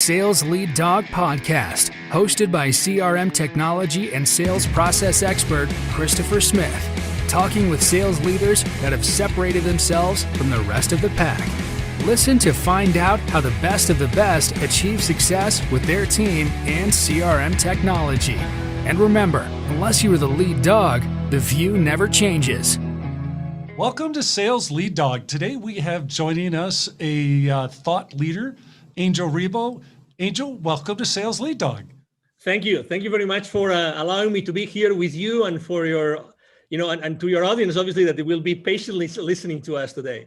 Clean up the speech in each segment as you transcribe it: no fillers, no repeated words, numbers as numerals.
Sales Lead Dog Podcast, hosted by CRM technology and sales process expert Christopher Smith, talking with sales leaders that have separated themselves from the rest of the pack. Listen to find out how the best of the best achieve success with their team and CRM technology. And remember, unless you are the lead dog, the view never changes. Welcome to Sales Lead Dog. Today we have joining us a thought leader, Angel Ribo. Angel, welcome to Sales Lead Dog. Thank you. Thank you very much for allowing me to be here with you and for your, and to your audience, obviously, that they will be patiently listening to us today.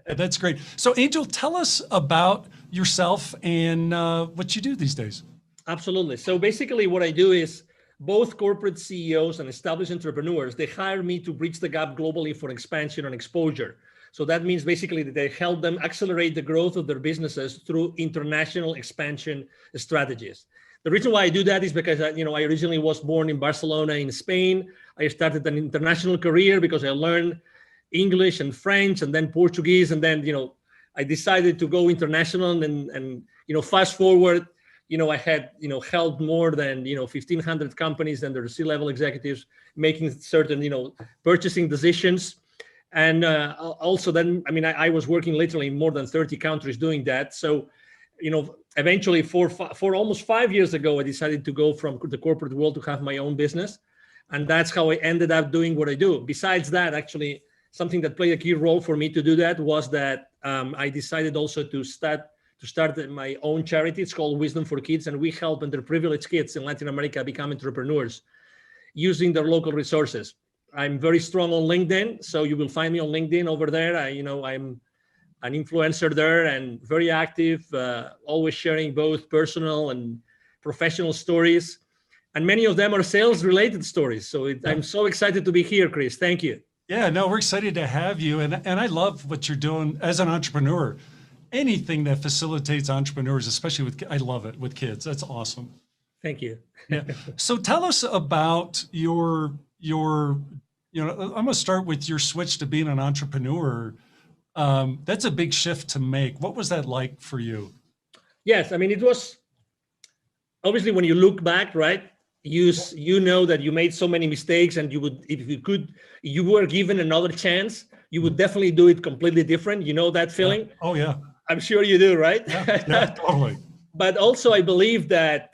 That's great. So Angel, tell us about yourself and what you do these days. Absolutely. So basically what I do is both corporate CEOs and established entrepreneurs, they hire me to bridge the gap globally for expansion and exposure. So that means basically that they help them accelerate the growth of their businesses through international expansion strategies. The reason why I do that is because I originally was born in Barcelona in Spain. I started an international career because I learned English and French and then Portuguese. And then, I decided to go international and fast forward, I had, helped more than, 1,500 companies and their C-level executives making certain, purchasing decisions. And also then, I was working literally in more than 30 countries doing that. So, eventually for almost 5 years ago, I decided to go from the corporate world to have my own business. And that's how I ended up doing what I do. Besides that, actually, something that played a key role for me to do that was that I decided also to start my own charity. It's called Wisdom for Kids. And we help underprivileged kids in Latin America become entrepreneurs using their local resources. I'm very strong on LinkedIn, so you will find me on LinkedIn over there. I'm an influencer there and very active, always sharing both personal and professional stories. And many of them are sales-related stories. So I'm so excited to be here, Chris. Thank you. Yeah, no, we're excited to have you. And I love what you're doing as an entrepreneur. Anything that facilitates entrepreneurs, especially I love it with kids. That's awesome. Thank you. Yeah. So tell us about your I'm going to start with your switch to being an entrepreneur. That's a big shift to make. What was that like for you? Yes, it was obviously when you look back, right? You know that you made so many mistakes, and you would, if you were given another chance, you would definitely do it completely different. You know that feeling? Yeah. Oh yeah. I'm sure you do, right? Yeah, totally. But also I believe that,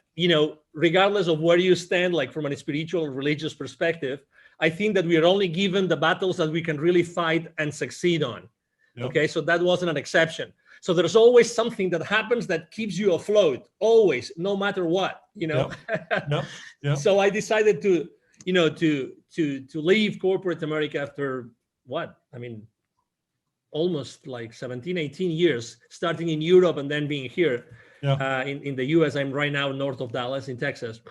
regardless of where you stand, like from a spiritual or religious perspective, I think that we are only given the battles that we can really fight and succeed on. Yep. Okay, so that wasn't an exception. So there's always something that happens that keeps you afloat, always, no matter what, Yep. Yep. So I decided to leave corporate America after what? Almost like 17, 18 years, starting in Europe and then being here. Yeah. In the US. I'm right now north of Dallas in Texas.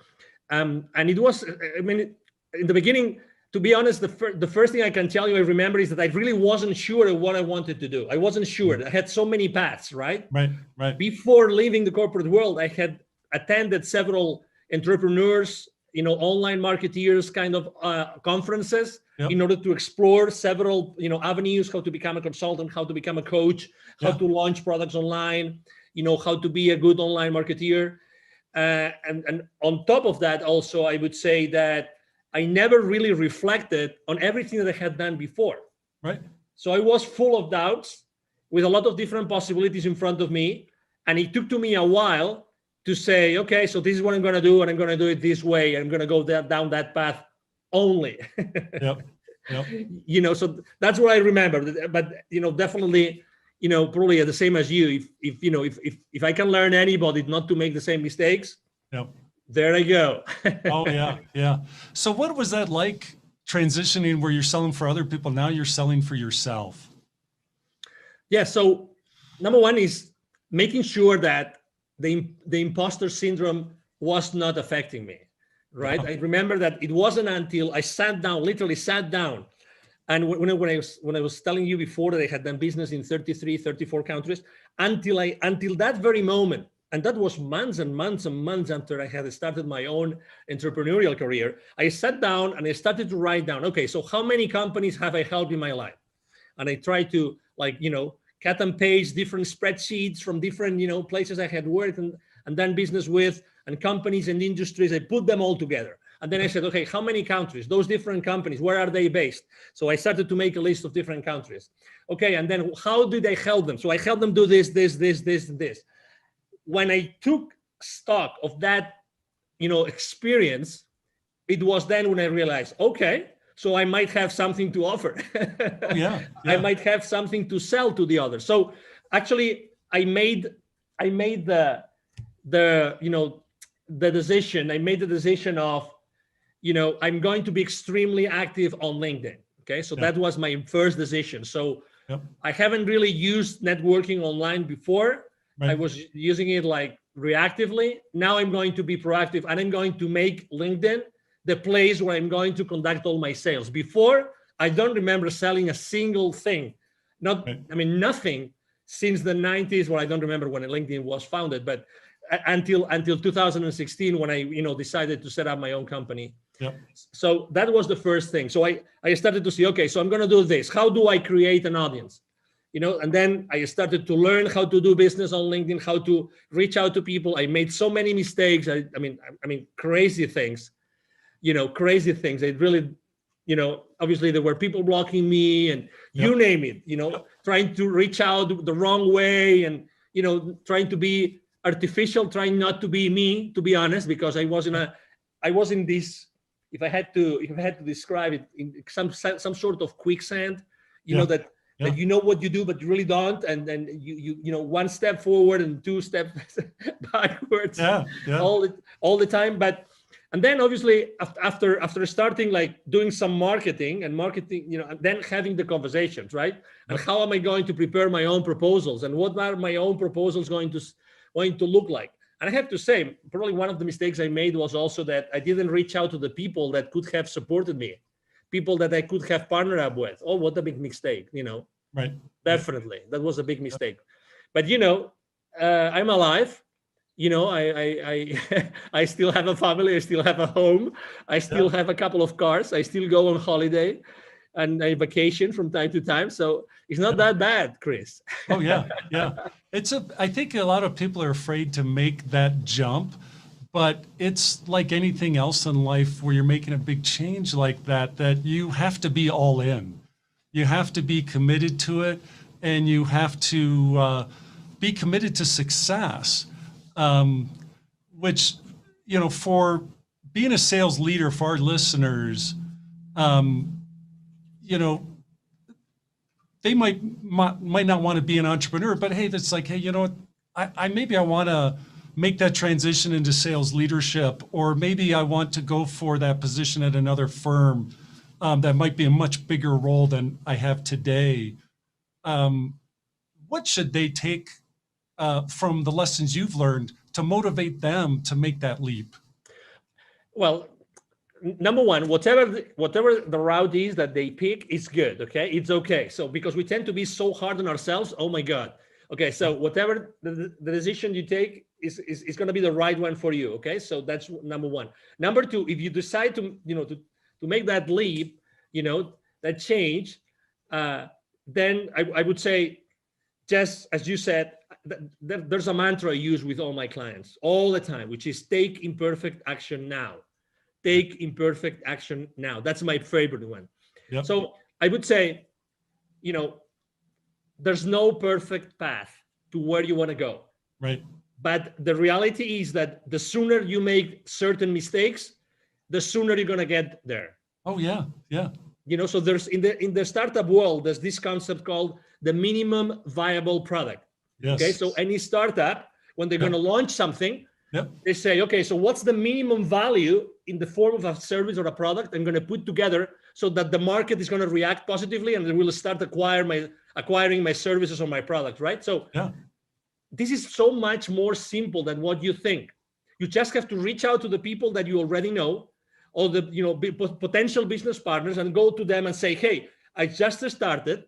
And it was, in the beginning, to be honest, the first thing I can tell you I remember is that I really wasn't sure of what I wanted to do. I wasn't sure. I had so many paths, right? Right. Before leaving the corporate world, I had attended several entrepreneurs, online marketeers kind of conferences. Yep. In order to explore several, avenues, how to become a consultant, how to become a coach, how to launch products online, how to be a good online marketeer. And on top of that, also, I would say that I never really reflected on everything that I had done before. Right. So I was full of doubts with a lot of different possibilities in front of me. And it took to me a while to say, okay, so this is what I'm going to do, and I'm going to do it this way. I'm going to go down that path only. Yep. So that's what I remember. But, definitely, probably the same as you. If I can learn anybody not to make the same mistakes, yep. There I go. Oh, yeah. So what was that like transitioning where you're selling for other people? Now you're selling for yourself. Yeah. So number one is making sure that the imposter syndrome was not affecting me, right? I remember that it wasn't until I literally sat down. And when I was telling you before that I had done business in 33, 34 countries, until that very moment, and that was months and months and months after I had started my own entrepreneurial career, I sat down and I started to write down, okay, so how many companies have I helped in my life? And I tried to cut and paste different spreadsheets from different, places I had worked and done business with, and companies and industries. I put them all together. And then I said, okay, how many countries? Those different companies, where are they based? So I started to make a list of different countries. Okay, and then how did I help them? So I helped them do this, this, this, this, and this. When I took stock of that, experience, it was then when I realized, okay, so I might have something to offer. Yeah. I might have something to sell to the others. So actually, I made the decision. I made the decision of, I'm going to be extremely active on LinkedIn. Okay, so that was my first decision. So I haven't really used networking online before. Right. I was using it like reactively. Now I'm going to be proactive, and I'm going to make LinkedIn the place where I'm going to conduct all my sales. Before, I don't remember selling a single thing. Nothing since the 90s, where I don't remember when LinkedIn was founded, but until 2016, when I decided to set up my own company. Yep. So that was the first thing. So I started to see, okay, so I'm going to do this. How do I create an audience? And then I started to learn how to do business on LinkedIn, how to reach out to people. I made so many mistakes. I mean, crazy things. Crazy things. It really, obviously there were people blocking me, and you name it. Trying to reach out the wrong way, and trying to be artificial, trying not to be me, to be honest, because I was in this. If I had to describe it, in some sort of quicksand, that you know what you do, but you really don't, and then you one step forward and two steps backwards, all the time. And then obviously after starting like doing some marketing, and then having the conversations, right? And how am I going to prepare my own proposals, and what are my own proposals going to look like? And I have to say, probably one of the mistakes I made was also that I didn't reach out to the people that could have supported me, people that I could have partnered up with. Oh, what a big mistake, Right. Definitely. That was a big mistake. But, I'm alive. I still have a family. I still have a home. I still have a couple of cars. I still go on holiday and I vacation from time to time. So it's not that bad, Chris. Oh, yeah. Yeah. I think a lot of people are afraid to make that jump, but it's like anything else in life where you're making a big change like that you have to be all in. You have to be committed to it, and you have to be committed to success, which, for being a sales leader, for our listeners, they might not want to be an entrepreneur, but hey, that's like, hey, I want to make that transition into sales leadership, or maybe I want to go for that position at another firm that might be a much bigger role than I have today. What should they take from the lessons you've learned to motivate them to make that leap? Well, number one, whatever the route is that they pick is good. Okay, it's okay. So because we tend to be so hard on ourselves, oh my God. Okay, so whatever the decision you take is going to be the right one for you. Okay, so that's number one. Number two, if you decide to make that leap, that change, then I would say, just as you said, there's a mantra I use with all my clients all the time, which is take imperfect action now. Take imperfect action now. That's my favorite one. Yep. So I would say, there's no perfect path to where you want to go. Right. But the reality is that the sooner you make certain mistakes, the sooner you're going to get there. Oh, yeah. Yeah. So there's in the startup world, there's this concept called the minimum viable product. Yes. Okay. So any startup, when they're going to launch something, they say, okay, so what's the minimum value in the form of a service or a product I'm going to put together so that the market is going to react positively and they will start acquiring my services or my product, right? So this is so much more simple than what you think. You just have to reach out to the people that you already know, or the potential business partners, and go to them and say, hey, I just started.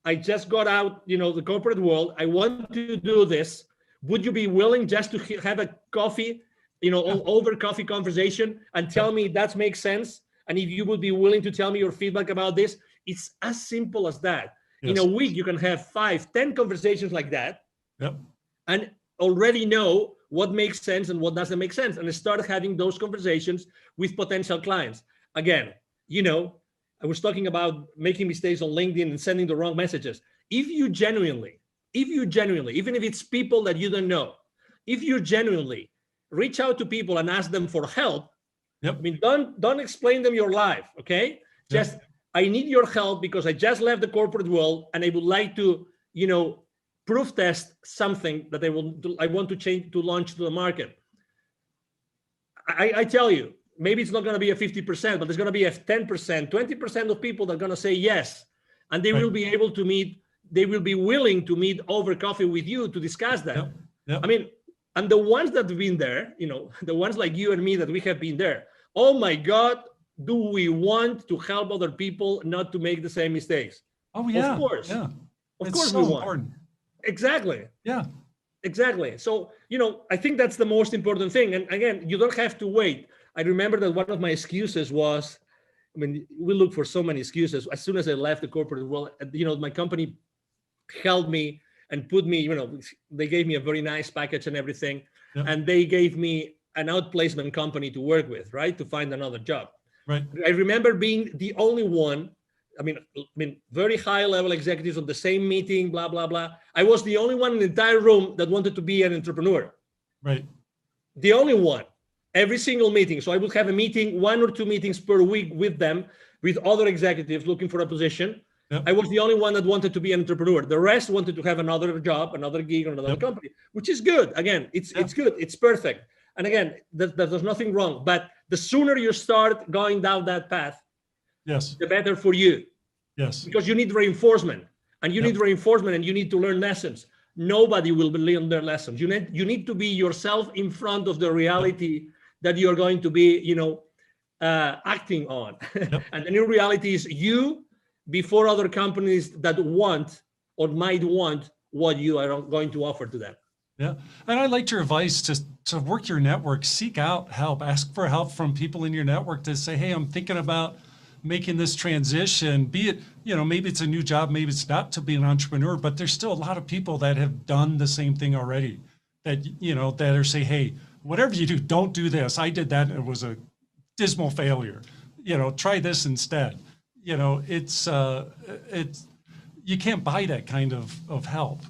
I just got out, the corporate world. I want to do this. Would you be willing just to have a coffee, over coffee conversation and tell me that makes sense? And if you would be willing to tell me your feedback about this, it's as simple as that. In a week, you can have 5, 10 conversations like that, Yep. and already know what makes sense and what doesn't make sense, and start having those conversations with potential clients. Again, I was talking about making mistakes on LinkedIn and sending the wrong messages. If you genuinely, even if it's people that you don't know, if you genuinely reach out to people and ask them for help, Yep. I mean, don't explain them your life, okay? Yep. Just, I need your help because I just left the corporate world and I would like to, proof test something that I want to change, to launch to the market. I tell you, maybe it's not going to be a 50%, but there's going to be a 10%, 20% of people that are going to say yes. And they will be able to meet, they will be willing to meet over coffee with you to discuss that. Yep. Yep. I mean, and the ones that have been there, the ones like you and me that we have been there, oh my God, do we want to help other people not to make the same mistakes? Oh yeah. Of course. Yeah. Of It's course so we want. important. Exactly. Yeah. Exactly. So, I think that's the most important thing. And again, you don't have to wait. I remember that one of my excuses was, we look for so many excuses. As soon as I left the corporate world, my company held me and put me, they gave me a very nice package and everything. Yep. And they gave me an outplacement company to work with, right? To find another job. Right. I remember being the only one, very high level executives on the same meeting, blah, blah, blah. I was the only one in the entire room that wanted to be an entrepreneur. Right. The only one, every single meeting. So I would have a meeting, 1 or 2 meetings per week with them, with other executives looking for a position. Yep. I was the only one that wanted to be an entrepreneur. The rest wanted to have another job, another gig, or another company, which is good. Again, it's good. It's perfect. And again, there's nothing wrong. But the sooner you start going down that path, Yes. the better for you. Yes. Because you need reinforcement, and you need reinforcement, and you need to learn lessons. Nobody will learn their lessons. You need to be yourself in front of the reality that you're going to be, acting on. And the new reality is you before other companies that want or might want what you are going to offer to them. Yeah. And I liked your advice to work your network, seek out help, ask for help from people in your network to say, hey, I'm thinking about making this transition, be it, maybe it's a new job, maybe it's not to be an entrepreneur, but there's still a lot of people that have done the same thing already that, that are say, hey, whatever you do, don't do this. I did that. And it was a dismal failure, try this instead. It's you can't buy that kind of help.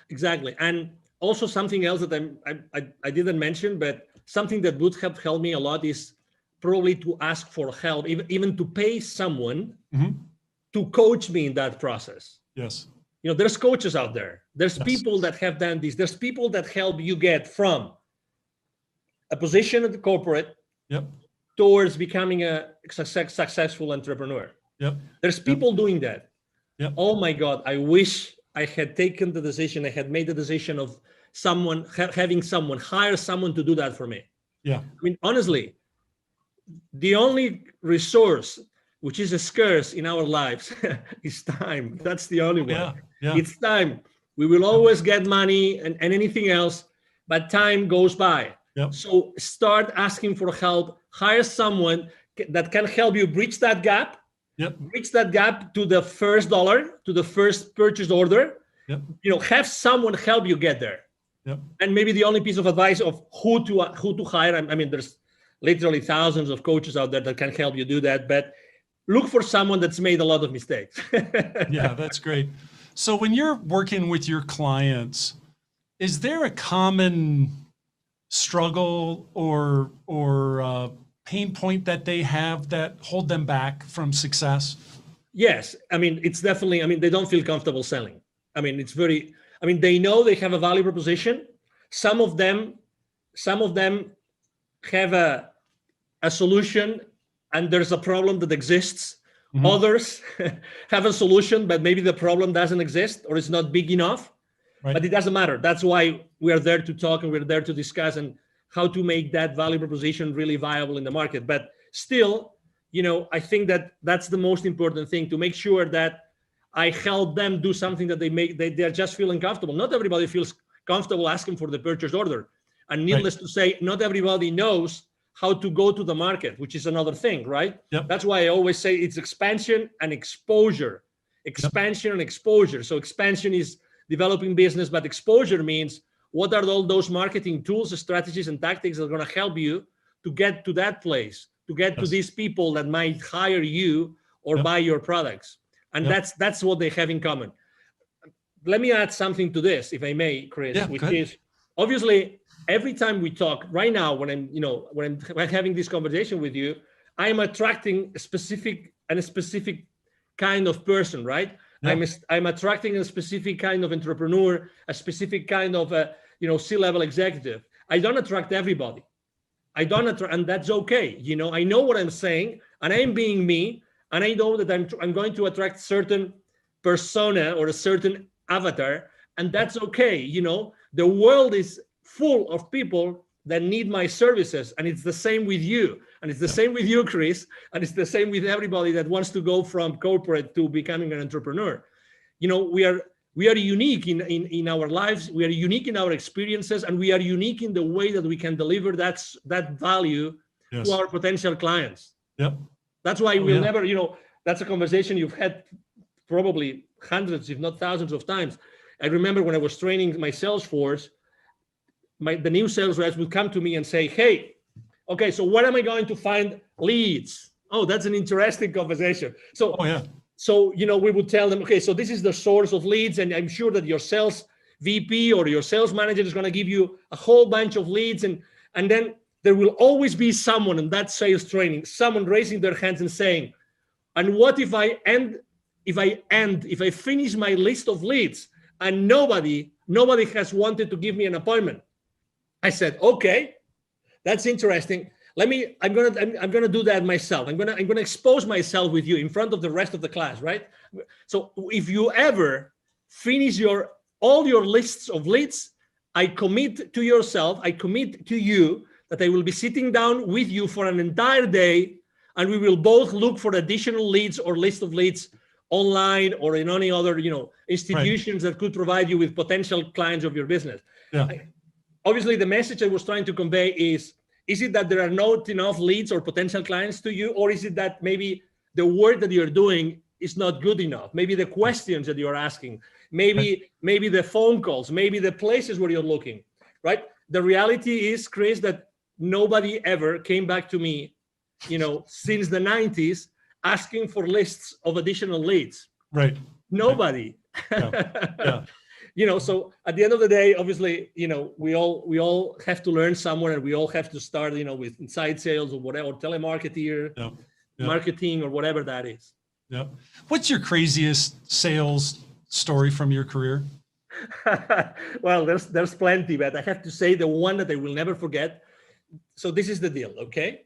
Exactly. And also something else that I didn't mention, but something that would have helped me a lot is probably to ask for help, even to pay someone to coach me in that process. Yes. There's coaches out there. There's people that have done this. There's people that help you get from a position at the corporate towards becoming a successful entrepreneur. There's people doing that. Oh my God, I wish I had taken the decision. I had made the decision of having someone hire someone to do that for me. Honestly, the only resource which is scarce in our lives is time. That's the only one. It's time. We will always get money and anything else, but time goes by. So start asking for help. Hire someone that can help you bridge that gap. Bridge that gap to the first dollar, to the first purchase order. Have someone help you get there. And maybe the only piece of advice of who to hire. There's literally thousands of coaches out there that can help you do that, but look for someone that's made a lot of mistakes. Yeah, that's great. So when you're working with your clients, is there a common struggle or pain point that they have that hold them back from success? Yes. It's definitely, they don't feel comfortable selling. They know they have a value proposition. Some of them have a solution and there's a problem that exists. Others have a solution, but maybe the problem doesn't exist or it's not big enough. But it doesn't matter. That's why we are there to talk and we're there to discuss and how to make that value proposition really viable in the market. But still, I think that that's the most important thing, to make sure that I help them do something that they're just feeling comfortable. Not everybody feels comfortable asking for the purchase order. And needless to say, not everybody knows how to go to the market, which is another thing, right? That's why I always say it's expansion and exposure. expansion and exposure. So expansion is developing business, but exposure means what are all those marketing tools, strategies, and tactics that are going to help you to get to that place, to get to these people that might hire you or buy your products. And that's what they have in common. Let me add something to this, if I may, Chris, which is obviously every time we talk right now, when I'm having this conversation with you, I'm attracting a specific kind of person, right? Yeah. I'm attracting a specific kind of entrepreneur, a specific kind of C-level executive. I don't attract everybody. And that's okay. I know what I'm saying, and I'm being me, and I know that I'm going to attract certain persona or a certain avatar, and that's okay. The world is full of people that need my services, and it's the same with you, and it's the same with you, Chris, and it's the same with everybody that wants to go from corporate to becoming an entrepreneur. We are unique in our lives, we are unique in our experiences, and we are unique in the way that we can deliver that value to our potential clients. Yep. That's why we'll never, that's a conversation you've had probably hundreds, if not thousands of times. I remember when I was training my sales force, the new sales reps would come to me and say, hey, okay, so where am I going to find leads? Oh, that's an interesting conversation. So, we would tell them, okay, so this is the source of leads, and I'm sure that your sales VP or your sales manager is going to give you a whole bunch of leads, and then there will always be someone in that sales training, someone raising their hands and saying, and what if I finish my list of leads and nobody has wanted to give me an appointment? I said, okay, that's interesting. I'm gonna do that myself. I'm gonna expose myself with you in front of the rest of the class, right? So if you ever finish all your lists of leads, I commit to you that I will be sitting down with you for an entire day, and we will both look for additional leads or list of leads online or in any other institutions that could provide you with potential clients of your business. Yeah. Obviously, the message I was trying to convey is it that there are not enough leads or potential clients to you, or is it that maybe the work that you're doing is not good enough? Maybe the questions that you're asking, maybe the phone calls, maybe the places where you're looking, right? The reality is, Chris, that nobody ever came back to me, since the 90s asking for lists of additional leads. Right. Nobody. Yeah. So at the end of the day, obviously, we all have to learn somewhere, and we all have to start, with inside sales or whatever, or telemarketer, marketing, or whatever that is. Yeah. What's your craziest sales story from your career? Well, there's plenty, but I have to say the one that I will never forget. So this is the deal, okay?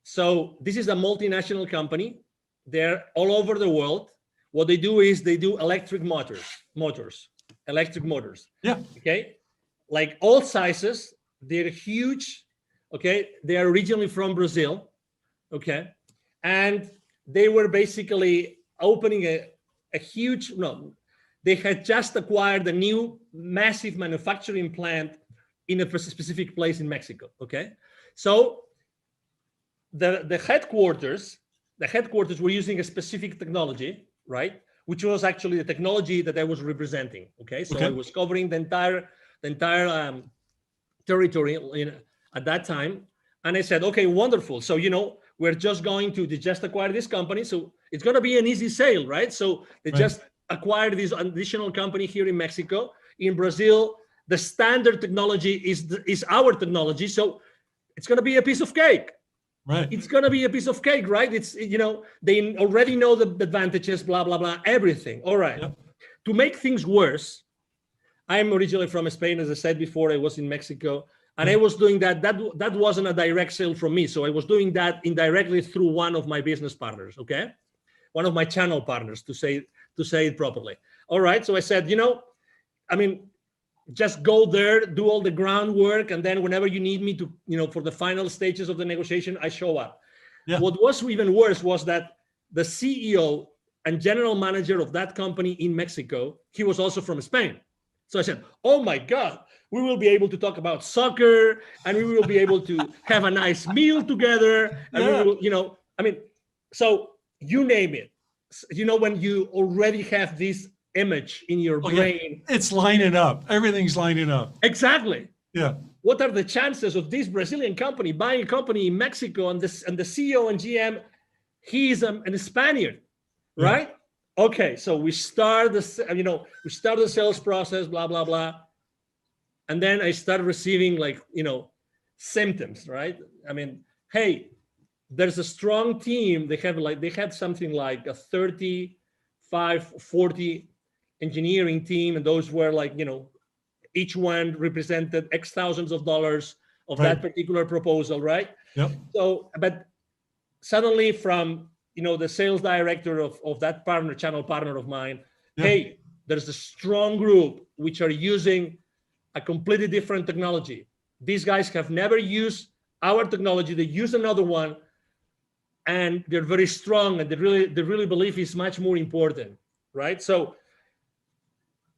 So this is a multinational company. They're all over the world. What they do is they do electric motors. Yeah. Okay. Like all sizes, they're huge. Okay. They are originally from Brazil. Okay. And they were basically opening a huge, they had just acquired a new massive manufacturing plant in a specific place in Mexico. Okay. So the headquarters were using a specific technology, right? Which was actually the technology that I was representing. Okay, so I was covering the entire territory at that time, and I said, okay, wonderful. So we're just going to just acquire this company, so it's going to be an easy sale, right? So they just acquired this additional company here in Mexico. In Brazil, the standard technology is our technology, so it's going to be a piece of cake. Right. It's going to be a piece of cake, right? It's, they already know the advantages, blah, blah, blah, everything. All right. Yep. To make things worse, I'm originally from Spain. As I said before, I was in Mexico, and I was doing that. That wasn't a direct sale from me. So I was doing that indirectly through one of my business partners. Okay. One of my channel partners, to say it properly. All right. So I said, just go there, do all the groundwork, and then whenever you need me to, for the final stages of the negotiation, I show up. Yeah. What was even worse was that the CEO and general manager of that company in Mexico, he was also from Spain. So I said, oh my God, we will be able to talk about soccer, and we will be able to have a nice meal together. And we will, so you name it. when you already have this image in your brain. Yeah. It's lining up. Everything's lining up. Exactly. Yeah. What are the chances of this Brazilian company buying a company in Mexico, and the CEO and GM, he is a Spaniard, right? Yeah. Okay, so we start the sales process, blah blah blah, and then I start receiving symptoms, right? I mean, hey, there's a strong team. They had something like a 35, 40 engineering team, and those were each one represented X thousands of dollars of that particular proposal, right? Yep. So, but suddenly from, the sales director of that channel partner of mine, hey, there's a strong group which are using a completely different technology. These guys have never used our technology. They use another one, and they're very strong, and they really believe it's much more important, right? So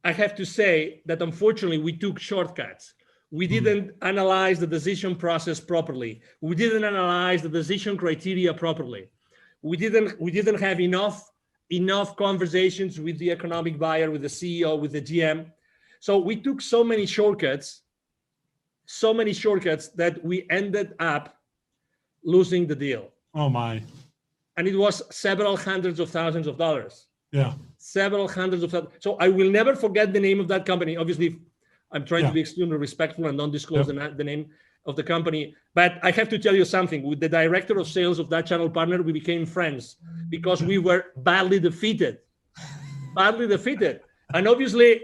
I have to say that unfortunately we took shortcuts. We didn't analyze the decision process properly. We didn't analyze the decision criteria properly. We didn't have enough conversations with the economic buyer, with the CEO, with the GM. So we took so many shortcuts that we ended up losing the deal. Oh my. And it was several hundreds of thousands of dollars. Yeah. Several hundreds of thousands. So I will never forget the name of that company. Obviously, I'm trying to be extremely respectful and don't disclose the name of the company. But I have to tell you something. With the director of sales of that channel partner, we became friends because we were badly defeated. And obviously,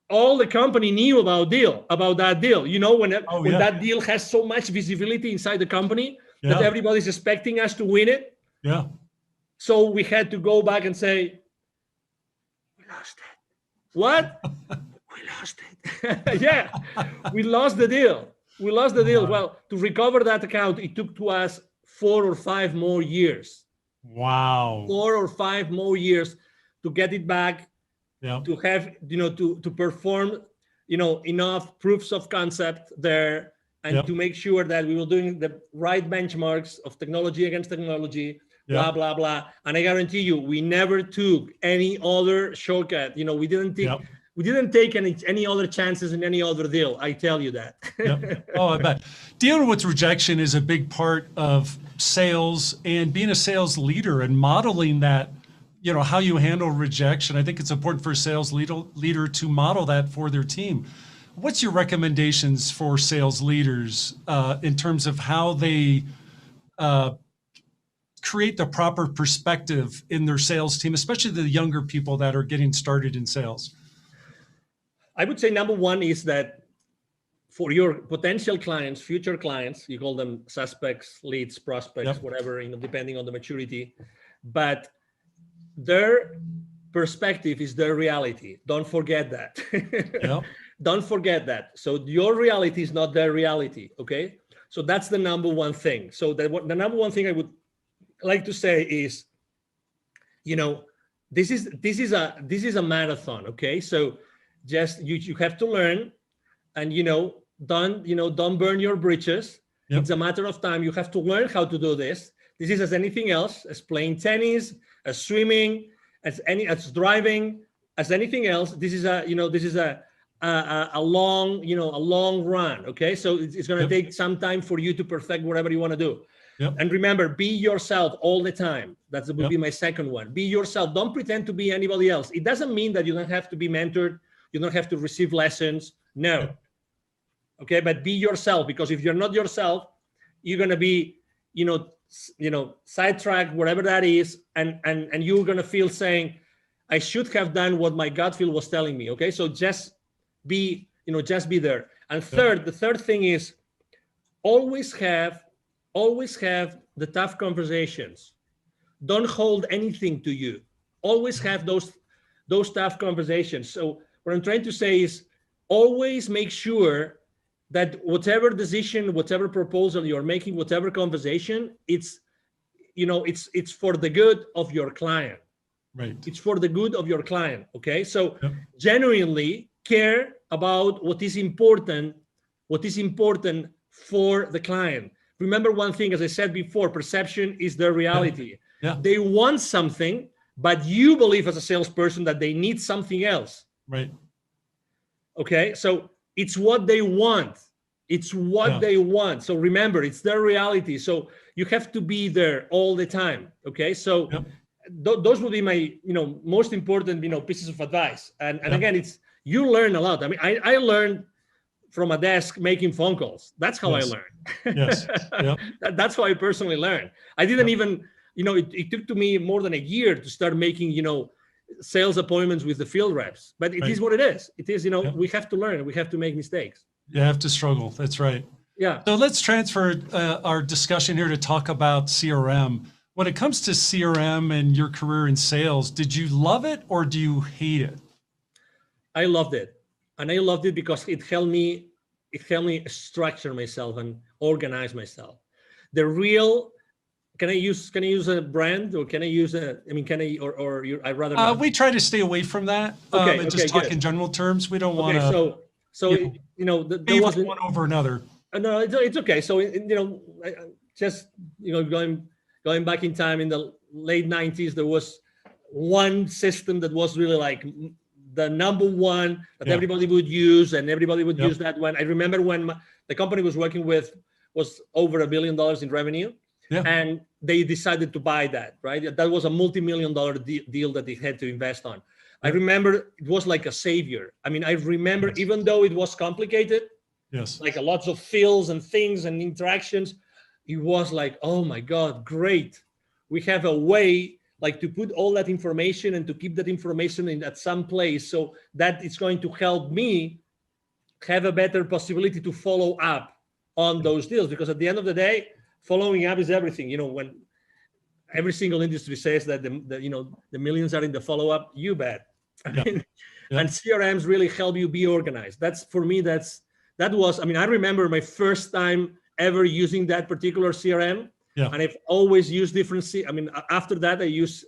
all the company knew about that deal. When that deal has so much visibility inside the company that everybody's expecting us to win it. Yeah. So we had to go back and say, we lost it. What? We lost it. Yeah, we lost the deal. Well, to recover that account, it took to us 4 or 5 more years. Wow. 4 or 5 more years to get it back, to have, to perform, enough proofs of concept there, and to make sure that we were doing the right benchmarks of technology against technology, blah, blah, blah. And I guarantee you, we never took any other shortcut. We didn't take any other chances in any other deal. I tell you that. Oh, I bet. Dealing with rejection is a big part of sales, and being a sales leader and modeling that, how you handle rejection. I think it's important for a sales leader to model that for their team. What's your recommendations for sales leaders in terms of how they create the proper perspective in their sales team, especially the younger people that are getting started in sales? I would say number one is that for your potential clients, future clients, you call them suspects, leads, prospects, whatever, depending on the maturity, but their perspective is their reality. Don't forget that. Don't forget that. So your reality is not their reality. Okay. So that's the number one thing. So the number one thing I would like to say is, this is a marathon. Okay. So just you have to learn, and don't burn your bridges. It's a matter of time. You have to learn how to do this. This is as anything else, as playing tennis, as swimming, as driving, as anything else. This is a long run. Okay, so it's going to take some time for you to perfect whatever you want to do. And remember, be yourself all the time. That would be my second one. Be yourself. Don't pretend to be anybody else. It doesn't mean that you don't have to be mentored. You don't have to receive lessons. No. Okay, but be yourself, because if you're not yourself, you're going to be, sidetracked, whatever that is, and you're going to feel saying, I should have done what my gut feel was telling me. Okay, so just be there. And the third thing is always have the tough conversations. Don't hold anything to you. Always have those tough conversations. So what I'm trying to say is always make sure that whatever decision, whatever proposal you're making, whatever conversation, it's for the good of your client. Right. It's for the good of your client. Okay. So genuinely care about what is important for the client. Remember one thing, as I said before, perception is their reality. They want something, but you believe as a salesperson that they need something else. Right. Okay. So it's what they want. It's what they want. So remember, it's their reality. So you have to be there all the time. Okay. So those would be my, most important, pieces of advice. And again, you learn a lot. I mean, I learned from a desk making phone calls. That's how I learned. Yes. Yep. That's how I personally learned. I didn't even, it took to me more than a year to start making, sales appointments with the field reps, but it is what it is. It is, we have to learn, we have to make mistakes. You have to struggle. That's right. Yeah. So let's transfer our discussion here to talk about CRM. When it comes to CRM and your career in sales, did you love it or do you hate it? I loved it. And I loved it because it helped me structure myself and organize myself. The real, can I use a brand, or can I use I'd rather not. We try to stay away from that. And just talk in general terms. We don't want to. So there wasn't one over another. No, it's okay. So just going back in time in the late 90s, there was one system that was really like the number one that everybody would use, and everybody would use that one. I remember when the company was working with was over $1 billion in revenue, and they decided to buy that. Right, that was a multi-million-dollar deal that they had to invest on. I remember it was like a savior. I mean, I remember even though it was complicated, like lots of fields and things and interactions, it was like, oh my God, great. We have a way like to put all that information and to keep that information in at some place so that it's going to help me have a better possibility to follow up on those deals. Because at the end of the day, following up is everything. When every single industry says that the millions are in the follow-up, you bet. And CRMs really help you be organized. That's for me, that was, I remember my first time ever using that particular CRM. And I've always used different. After that, I use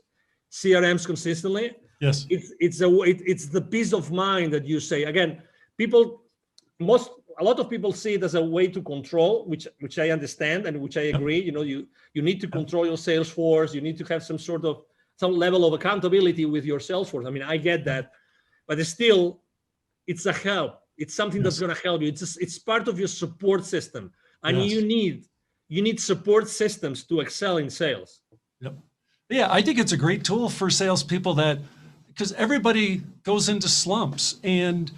CRMs consistently. Yes, it's the peace of mind that you say. Again, a lot of people see it as a way to control, which I understand and which I agree. You need to control your sales force. You need to have some level of accountability with your sales force. I get that, but it's a help. It's something that's going to help you. It's part of your support system, and you need support systems to excel in sales. Yeah, I think it's a great tool for salespeople because everybody goes into slumps, and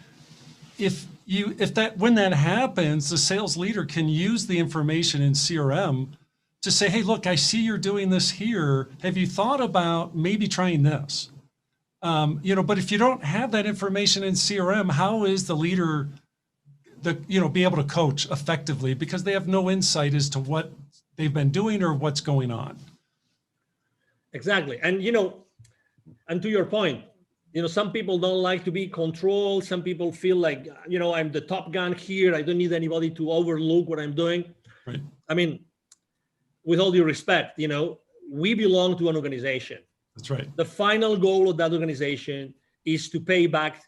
when that happens, the sales leader can use the information in CRM to say, hey, look, I see you're doing this here. Have you thought about maybe trying this? But if you don't have that information in CRM, how is the leader be able to coach effectively, because they have no insight as to what they've been doing or what's going on? Exactly. And, and to your point, some people don't like to be controlled. Some people feel like, I'm the top gun here. I don't need anybody to overlook what I'm doing. Right. With all due respect, we belong to an organization. That's right. The final goal of that organization is to pay back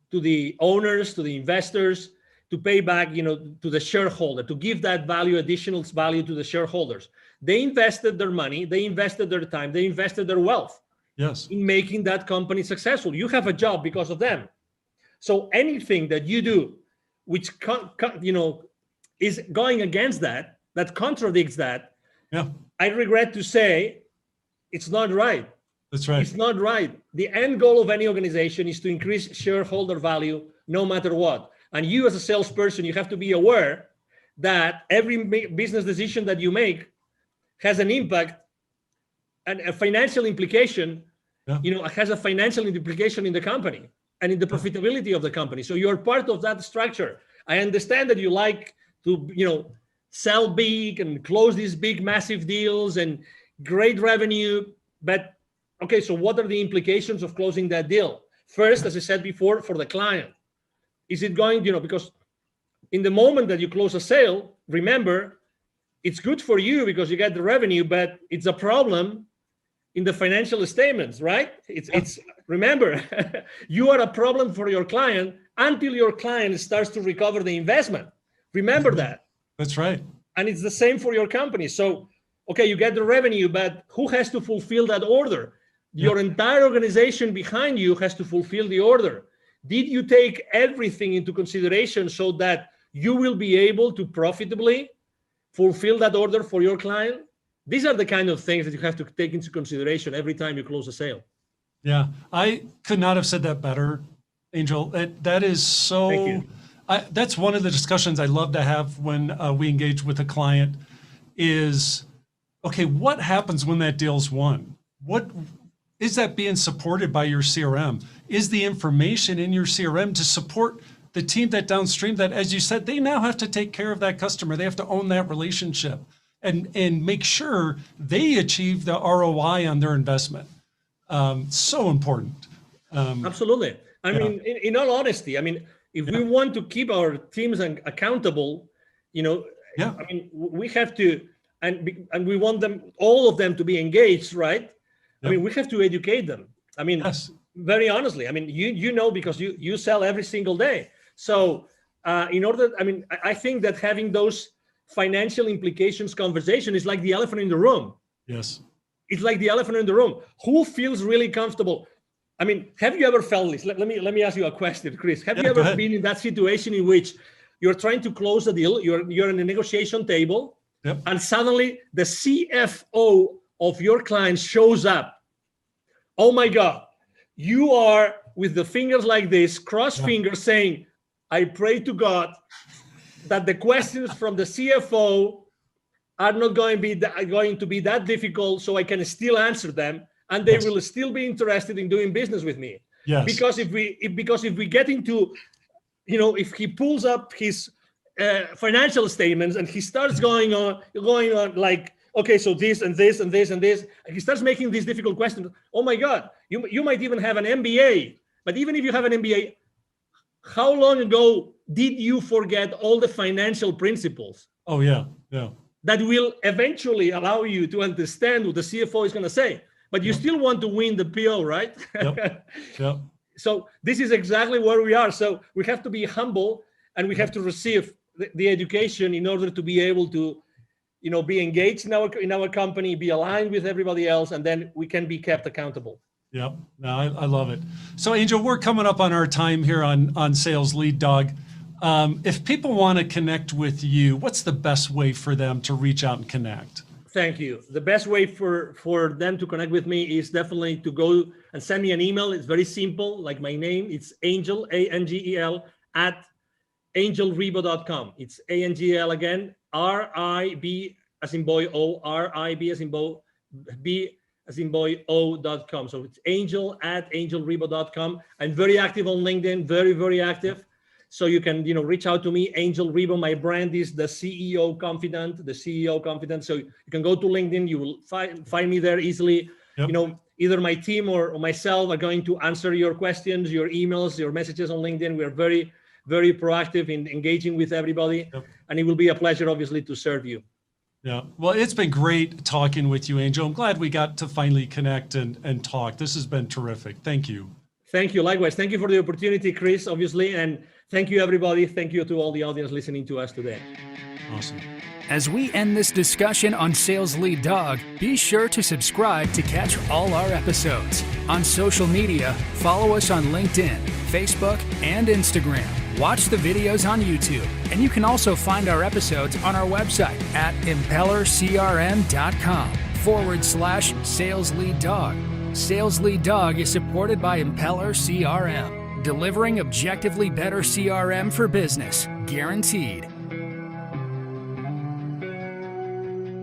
to the owners, to the investors, to pay back, to the shareholder, to give that additional value to the shareholders. They invested their money, they invested their time, they invested their wealth in making that company successful. You have a job because of them. So anything that you do, which is going against that contradicts that, I regret to say, it's not right. That's right. It's not right. The end goal of any organization is to increase shareholder value no matter what. And you as a salesperson, you have to be aware that every business decision that you make has an impact and a financial implication, has a financial implication in the company and in the profitability of the company. So you're part of that structure. I understand that you like to, sell big and close these big, massive deals and great revenue. But okay, so what are the implications of closing that deal? First, as I said before, for the client, is it going, because in the moment that you close a sale, remember, it's good for you because you get the revenue, but it's a problem in the financial statements, right? It's remember, you are a problem for your client until your client starts to recover the investment. Remember that. That's right. And it's the same for your company. So, okay, you get the revenue, but who has to fulfill that order? Your entire organization behind you has to fulfill the order. Did you take everything into consideration so that you will be able to profitably fulfill that order for your client? These are the kind of things that you have to take into consideration every time you close a sale. Yeah, I could not have said that better, Angel. That is so. Thank you. That's one of the discussions I love to have when we engage with a client is, okay, what happens when that deal's won? What is that being supported by your CRM? Is the information in your CRM to support the team that downstream that, as you said, they now have to take care of that customer. They have to own that relationship and make sure they achieve the ROI on their investment. So important. Absolutely. I mean, in all honesty, I mean, if we want to keep our teams accountable, I mean, we have to, and we want them, all of them, to be engaged, right? I mean, we have to educate them. I mean, very honestly, I mean, because you sell every single day. So I think that having those financial implications conversation is like the elephant in the room. Yes. It's like the elephant in the room. Who feels really comfortable? I mean, have you ever felt this? Let me ask you a question, Chris. Have you ever been in that situation in which you're trying to close a deal, you're in a negotiation table, and suddenly the CFO of your client shows up? Oh my God, you are with the fingers like this, cross fingers, saying, I pray to God that the questions from the CFO are not going to be that difficult, so I can still answer them, and they will still be interested in doing business with me. Yes. Because if we get into, if he pulls up his financial statements and he starts going on like, okay, so this and this and this and this, and he starts making these difficult questions. Oh my God, you might even have an MBA, but even if you have an MBA, how long ago did you forget all the financial principles? Oh yeah. That will eventually allow you to understand what the CFO is going to say, but you still want to win the PO, right? Yep. So this is exactly where we are. So we have to be humble, and we have to receive the education in order to be able to, be engaged in our company, be aligned with everybody else, and then we can be kept accountable. Yep. No, I love it. So Angel, we're coming up on our time here on Sales Lead Dog. If people want to connect with you, what's the best way for them to reach out and connect? Thank you. The best way for them to connect with me is definitely to go and send me an email. It's very simple, like my name. It's Angel, Angel, at angelribo.com. It's ANGL again, RIB as in boy O, RIB as in boy B as in boy O.com. So it's Angel at angelribo.com. I'm very active on LinkedIn, very, very active. So you can, reach out to me, Angel Ribo. My brand is the CEO Confidant, So you can go to LinkedIn. You will find me there easily. Yep. Either my team or myself are going to answer your questions, your emails, your messages on LinkedIn. We are very, very proactive in engaging with everybody. Yep. And it will be a pleasure, obviously, to serve you. Yeah. Well, it's been great talking with you, Angel. I'm glad we got to finally connect and talk. This has been terrific. Thank you. Thank you. Likewise. Thank you for the opportunity, Chris, obviously. And thank you, everybody. Thank you to all the audience listening to us today. Awesome. As we end this discussion on Sales Lead Dog, be sure to subscribe to catch all our episodes. On social media, follow us on LinkedIn, Facebook, and Instagram. Watch the videos on YouTube, and you can also find our episodes on our website at impellercrm.com/Sales Lead Dog. Sales Lead Dog is supported by Impeller CRM, delivering objectively better CRM for business, guaranteed.